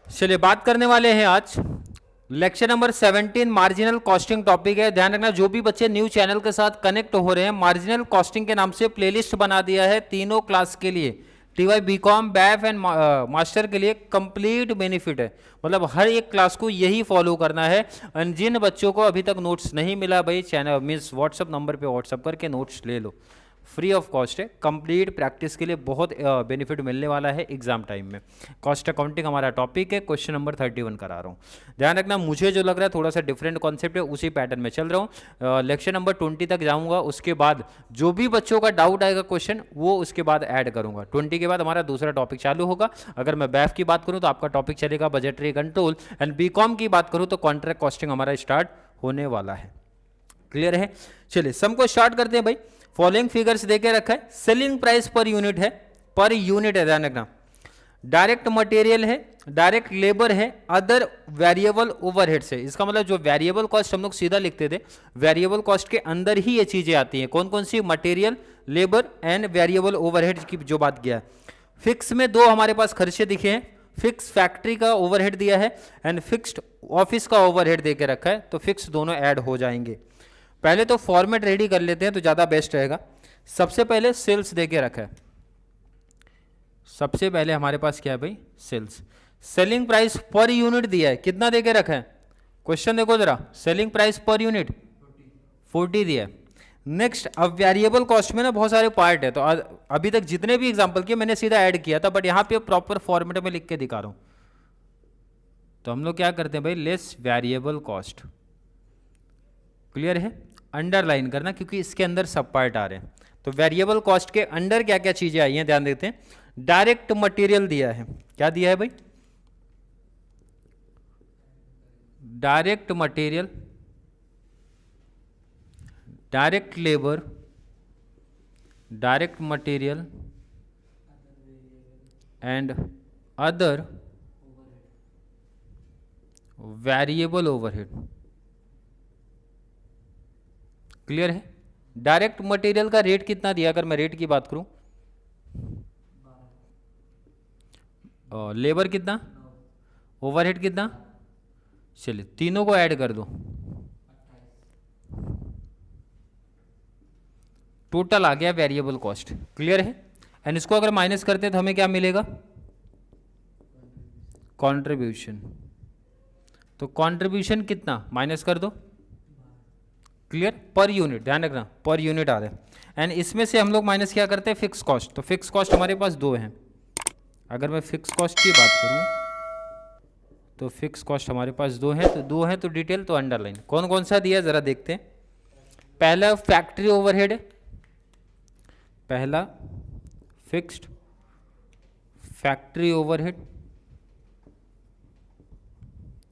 चलिए बात करने वाले हैं आज lecture number 17 marginal costing topic है। ध्यान रखना, जो भी बच्चे न्यू चैनल के साथ कनेक्ट हो रहे हैं, मार्जिनल कॉस्टिंग के नाम से प्लेलिस्ट बना दिया है तीनों क्लास के लिए, TY BCom BAF and master के लिए कंप्लीट बेनिफिट है। मतलब हर एक क्लास को यही फॉलो करना है। और जिन बच्चों को अभी तक नोट्स नहीं मिला भाई, चैनल मीन्स व्हाट्सअप नंबर पे व्हाट्सअप करके नोट्स ले लो, फ्री ऑफ कॉस्ट है। कंप्लीट प्रैक्टिस के लिए बहुत बेनिफिट मिलने वाला है एग्जाम टाइम में। कॉस्ट अकाउंटिंग हमारा टॉपिक है, क्वेश्चन नंबर 31 करा रहा हूँ। ध्यान रखना, मुझे जो लग रहा है थोड़ा सा डिफरेंट कॉन्सेप्ट है, उसी पैटर्न में चल रहा हूँ। लेक्चर नंबर 20 तक जाऊँगा, उसके बाद जो भी बच्चों का डाउट आएगा क्वेश्चन वो उसके बाद ऐड करूँगा। 20 के बाद हमारा दूसरा टॉपिक चालू होगा। अगर मैं बैफ की बात करूँ तो आपका टॉपिक चलेगा बजटरी कंट्रोल, एंड बीकॉम की बात करूँ तो कॉन्ट्रैक्ट कॉस्टिंग हमारा स्टार्ट होने वाला है। क्लियर है? चलिए सम को स्टार्ट करते हैं भाई। फॉलोइंग फिगर्स देके रखा है, सेलिंग प्राइस पर यूनिट है, पर यूनिट है, ध्यान रखना। डायरेक्ट मटेरियल है, डायरेक्ट लेबर है, अदर वेरिएबल ओवरहेड्स है। इसका मतलब जो वेरिएबल कॉस्ट हम लोग सीधा लिखते थे, वेरिएबल कॉस्ट के अंदर ही ये चीजें आती हैं। कौन कौन सी? Material, labour and variable overheads की जो बात किया है। फिक्स में दो हमारे पास खर्चे दिखे हैं, फिक्स फैक्ट्री का ओवरहेड दिया है एंड फिक्स्ड ऑफिस का ओवरहेड देके रखा है, तो फिक्स दोनों ऐड हो जाएंगे। पहले तो फॉर्मेट रेडी कर लेते हैं तो ज़्यादा बेस्ट रहेगा। सबसे पहले सेल्स देके रखा है। सबसे पहले हमारे पास क्या है भाई? Sales. Selling price per unit दिया है, कितना देके रखा है? क्वेश्चन देखो जरा, सेलिंग प्राइस पर यूनिट 40 दिया है। नेक्स्ट, अब वेरिएबल कॉस्ट में ना बहुत सारे पार्ट है, तो अभी तक जितने भी एग्जांपल किए मैंने सीधा ऐड किया था, बट यहाँ पे प्रॉपर फॉर्मेट में लिख के दिखा रहा हूँ। तो हम लोग क्या करते हैं भाई? Less variable cost. क्लियर है? अंडरलाइन करना, क्योंकि इसके अंदर सब पार्ट आ रहे हैं। तो वेरिएबल कॉस्ट के अंडर क्या क्या चीजें आई हैं ध्यान देते हैं। डायरेक्ट मटेरियल दिया है, क्या दिया है भाई? Direct material, direct labour, direct material and other variable overhead. Clear है? डायरेक्ट मटेरियल का रेट कितना दिया? अगर मैं रेट की बात करूं, लेबर कितना, ओवरहेड कितना? चलिए तीनों को ऐड कर दो, टोटल आ गया वेरिएबल कॉस्ट। क्लियर है? एंड इसको अगर माइनस करते हैं तो हमें क्या मिलेगा? कंट्रीब्यूशन। तो कंट्रीब्यूशन कितना माइनस कर दो। क्लियर? पर यूनिट, ध्यान रखना पर यूनिट आ रहा है। एंड इसमें से हम लोग माइनस क्या करते हैं? Fix cost. तो फिक्स कॉस्ट हमारे पास दो हैं। अगर मैं फिक्स कॉस्ट की बात करूं तो फिक्स कॉस्ट हमारे पास दो हैं, तो दो हैं तो डिटेल तो अंडरलाइन। कौन कौन सा दिया जरा देखते हैं। पहला फैक्ट्री ओवरहेड है, पहला fixed factory overhead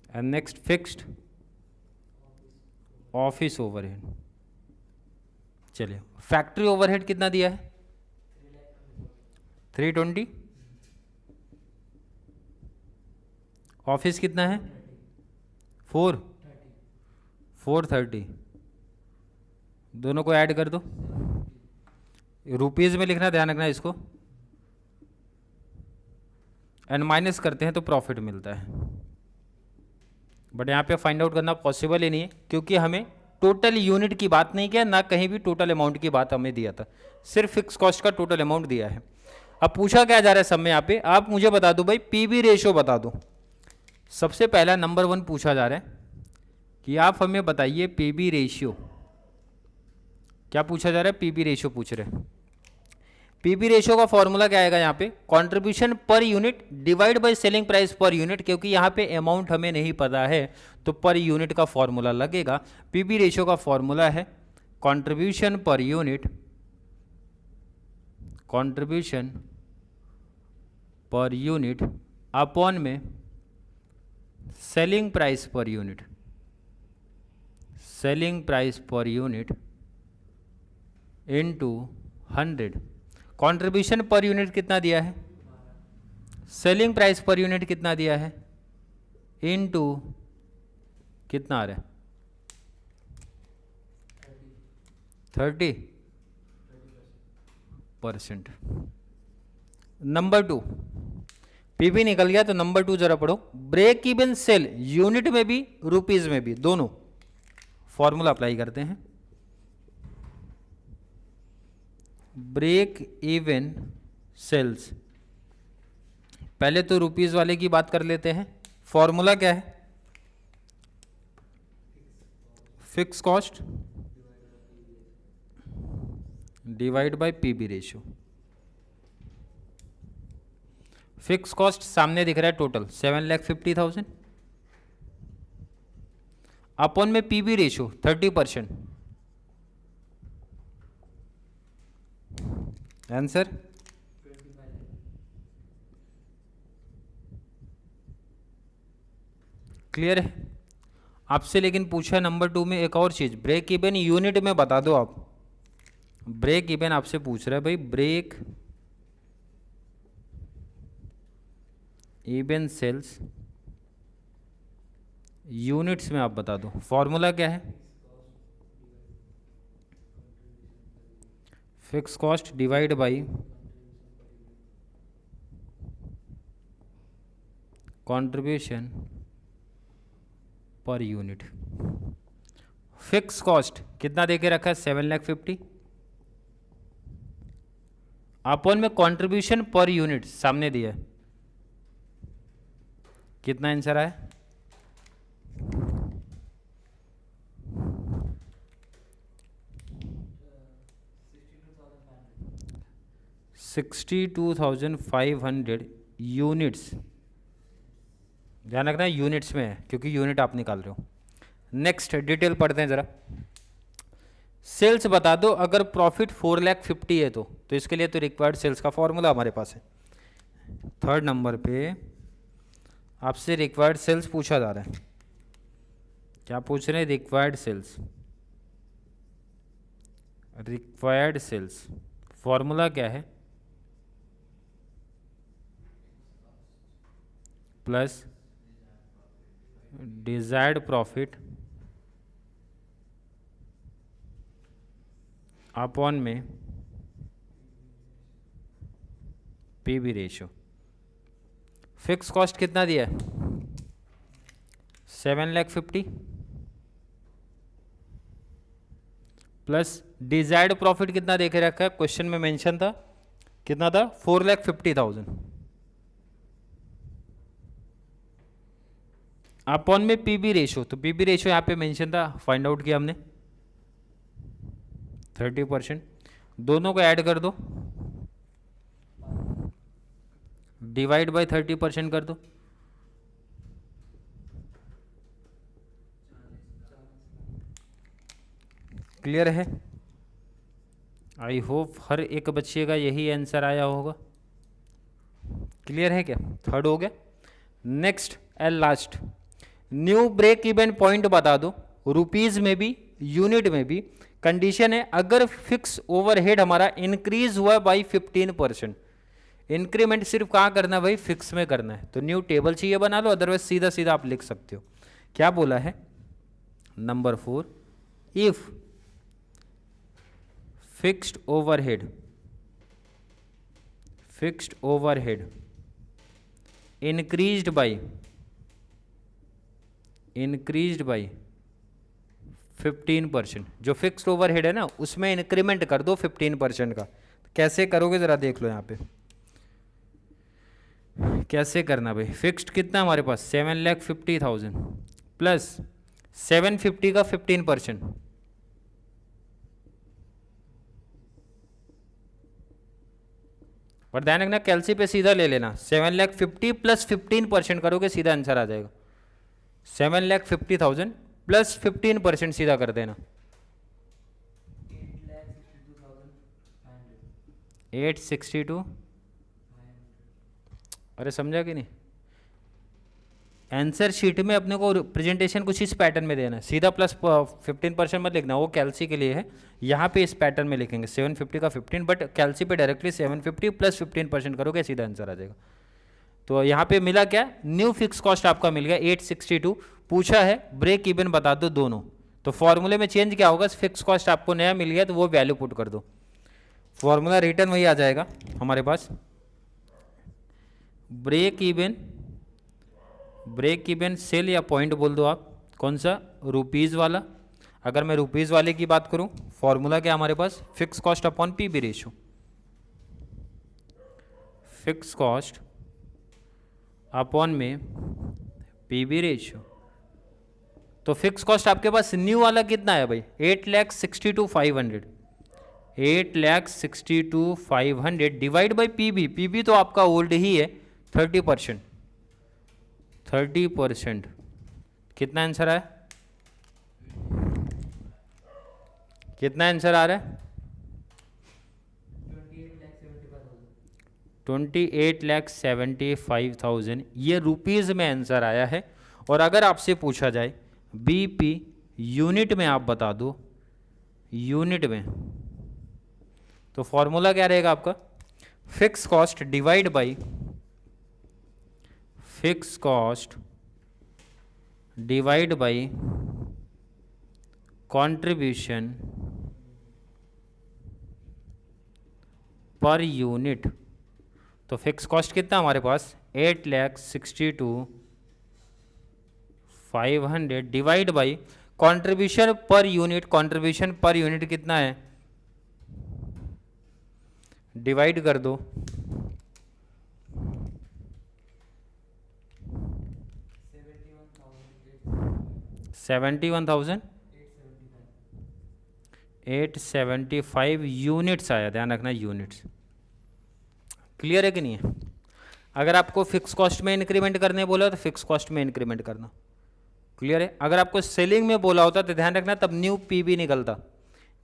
and next fixed office overhead. चलिए फैक्ट्री ओवरहेड कितना दिया है? 320। ऑफिस कितना है? 430। दोनों को ऐड कर दो, रुपीज में लिखना, ध्यान रखना इसको। एंड माइनस करते हैं तो प्रॉफिट मिलता है, बट यहाँ पे फाइंड आउट करना पॉसिबल ही नहीं है, क्योंकि हमें टोटल यूनिट की बात नहीं किया, ना कहीं भी टोटल अमाउंट की बात हमें दिया था, सिर्फ फिक्स कॉस्ट का टोटल अमाउंट दिया है। अब पूछा क्या जा रहा है सब में? यहाँ पे आप मुझे बता दो भाई, पीवी रेशियो बता दो। सबसे पहला नंबर 1 पूछा जा रहा है कि आप हमें बताइए पीवी रेशियो। क्या पूछा जा रहा है? पीवी रेशियो पूछ रहे हैं। पीवी रेशियो का फॉर्मूला क्या आएगा यहाँ पे? Contribution per unit divide by selling price per unit, क्योंकि यहाँ पे अमाउंट हमें नहीं पता है तो पर यूनिट का फॉर्मूला लगेगा। पीवी रेशियो का फॉर्मूला है contribution per unit, contribution per unit upon में selling price per unit, selling price per unit into 100। Contribution per unit कितना दिया है? सेलिंग प्राइस पर यूनिट कितना दिया है? इनटू कितना आ रहा है? 30%। नंबर 2, पीबी निकल गया तो नंबर 2 जरा पढ़ो। ब्रेक इवन सेल यूनिट में भी रुपीज में भी दोनों फॉर्मूला अप्लाई करते हैं। ब्रेक इवन सेल्स, पहले तो रुपीज वाले की बात कर लेते हैं। फॉर्मूला क्या है? Fix cost divide by PB ratio. Fix cost सामने दिख रहा है टोटल 7,50,000 अपॉन में पीबी रेशियो 30%। आंसर क्लियर है आपसे। लेकिन पूछा नंबर 2 में एक और चीज, ब्रेक इवन यूनिट में बता दो आप। ब्रेक इवन आपसे पूछ रहा है भाई, ब्रेक इवन सेल्स यूनिट्स में आप बता दो। फॉर्मूला क्या है? Fix cost divide by contribution per unit. Fix cost कितना देके रखा है? 7,50,000 अपॉन में कंट्रीब्यूशन पर यूनिट सामने दिया है। कितना आंसर आया? 62,500 यूनिट्स। ध्यान रखना यूनिट्स में है क्योंकि यूनिट आप निकाल रहे हो। नेक्स्ट डिटेल पढ़ते हैं जरा। सेल्स बता दो अगर प्रॉफिट 4,50,000 है तो इसके लिए तो रिक्वायर्ड सेल्स का फॉर्मूला हमारे पास है। थर्ड नंबर पे आपसे रिक्वायर्ड सेल्स पूछा जा रहा है। क्या पूछ रहे हैं? Required sales. Required sales formula क्या है? प्लस डिजायर्ड प्रॉफिट अपॉन में पीवी रेशियो। फिक्स कॉस्ट कितना दिया है? 7,50,000 प्लस डिजायर्ड प्रॉफिट कितना देखे रखा है? क्वेश्चन में मेंशन था, कितना था? 4,50,000 अपॉन में पीबी रेशियो। तो पीबी रेशियो यहाँ पे मेंशन था, फाइंड आउट किया हमने 30%। दोनों को ऐड कर दो, डिवाइड बाय 30% कर दो। क्लियर है? आई होप हर एक बच्चे का यही आंसर आया होगा। क्लियर है क्या? थर्ड हो गया। Next and last, new break even point बता दो रुपीज में भी यूनिट में भी। कंडीशन है अगर फिक्स ओवरहेड हमारा इंक्रीज हुआ बाई 15%। इंक्रीमेंट सिर्फ कहाँ करना है भाई? फिक्स में करना है। तो न्यू टेबल चाहिए बना लो, अदरवाइज सीधा सीधा आप लिख सकते हो। क्या बोला है? Number 4, if fixed overhead increased by 15%। जो फिक्स्ड ओवरहेड है ना उसमें इंक्रीमेंट कर दो 15% का। कैसे करोगे जरा देख लो यहाँ पे कैसे करना भाई। फिक्स्ड कितना हमारे पास? 7,50,000 प्लस 750 का 15%। पर ध्यान रखना कैलसी पे सीधा ले लेना। 7,50,000 प्लस 15% करोगे सीधा आंसर आ जाएगा। 7,50,000 प्लस 15% सीधा कर देना। 862। अरे समझा कि नहीं? आंसर शीट में अपने को प्रेजेंटेशन कुछ इस पैटर्न में देना है। सीधा प्लस 15% मत लिखना, वो कैलसी के लिए है। यहाँ पे इस पैटर्न में लिखेंगे 750 का 15, बट कैलसी पे डायरेक्टली 750 प्लस 15% करोगे सीधा आंसर आ जाएगा। तो यहाँ पे मिला क्या? न्यू फिक्स कॉस्ट आपका मिल गया 862। पूछा है ब्रेक इवन बता दो दोनों, तो फॉर्मूले में चेंज क्या होगा? फिक्स कॉस्ट आपको नया मिल गया तो वो वैल्यू पुट कर दो। फॉर्मूला रिटर्न वही आ जाएगा हमारे पास, ब्रेक इवन सेल या पॉइंट बोल दो आप, कौन सा, रुपीज़ वाला। अगर मैं रुपीज़ वाले की बात करूं, फॉर्मूला क्या हमारे पास, fix cost upon PV ratio. Fix cost upon में पीबी रेशियो। तो फिक्स कॉस्ट आपके पास न्यू वाला कितना है भाई, 8,62,500, 8,62,500 डिवाइड बाई पीबी। पीबी तो आपका ओल्ड ही है, 30%, 30%। कितना आंसर आया, कितना आंसर आ रहा है, 28,75,000। ये रुपीज़ में आंसर आया है। और अगर आपसे पूछा जाए बीपी यूनिट में, आप बता दो यूनिट में, तो फॉर्मूला क्या रहेगा आपका, fix cost divide by fix cost divide by contribution per unit. तो फिक्स कॉस्ट कितना हमारे पास, 8,62,500 divide by contribution per unit. Contribution per unit कितना है, डिवाइड कर दो 71,875 यूनिट्स आया, ध्यान रखना यूनिट्स। क्लियर है कि नहीं है। अगर आपको फिक्स कॉस्ट में इंक्रीमेंट करने बोला तो फिक्स कॉस्ट में इंक्रीमेंट करना, क्लियर है। अगर आपको सेलिंग में बोला होता तो ध्यान रखना तब न्यू पीबी निकलता।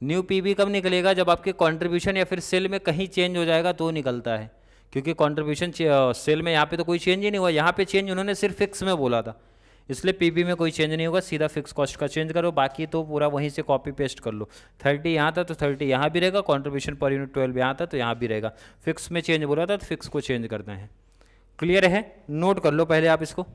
न्यू पीबी कब निकलेगा, जब आपके कंट्रीब्यूशन या फिर सेल में कहीं चेंज हो जाएगा तो निकलता है, क्योंकि कंट्रीब्यूशन सेल में यहाँ पे तो कोई चेंज ही नहीं हुआ, यहाँ पे चेंज उन्होंने सिर्फ फिक्स में बोला था, इसलिए पीबी में कोई चेंज नहीं होगा। सीधा फिक्स कॉस्ट का चेंज करो, बाकी तो पूरा वहीं से कॉपी पेस्ट कर लो। 30 यहाँ था तो 30 यहाँ भी रहेगा, कंट्रीब्यूशन पर यूनिट 12 यहाँ था तो यहाँ भी रहेगा। फिक्स में चेंज बोला था तो फिक्स को चेंज करना है। क्लियर है, नोट कर लो पहले आप इसको।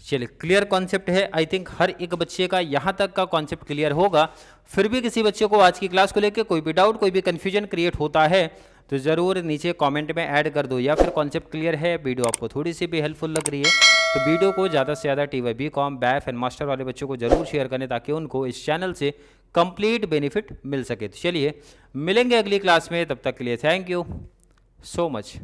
चलिए, क्लियर कॉन्सेप्ट है। आई थिंक हर एक बच्चे का यहाँ तक का कॉन्सेप्ट क्लियर होगा। फिर भी किसी बच्चे को आज की क्लास को लेकर कोई भी डाउट, कोई भी कन्फ्यूजन क्रिएट होता है तो ज़रूर नीचे कमेंट में ऐड कर दो, या फिर कॉन्सेप्ट क्लियर है, वीडियो आपको थोड़ी सी भी हेल्पफुल लग रही है तो वीडियो को ज़्यादा से ज़्यादा TY BCom BAIF and master वाले बच्चों को जरूर शेयर करें, ताकि उनको इस चैनल से कंप्लीट बेनिफिट मिल सके। तो चलिए मिलेंगे अगली क्लास में, तब तक के लिए थैंक यू सो मच।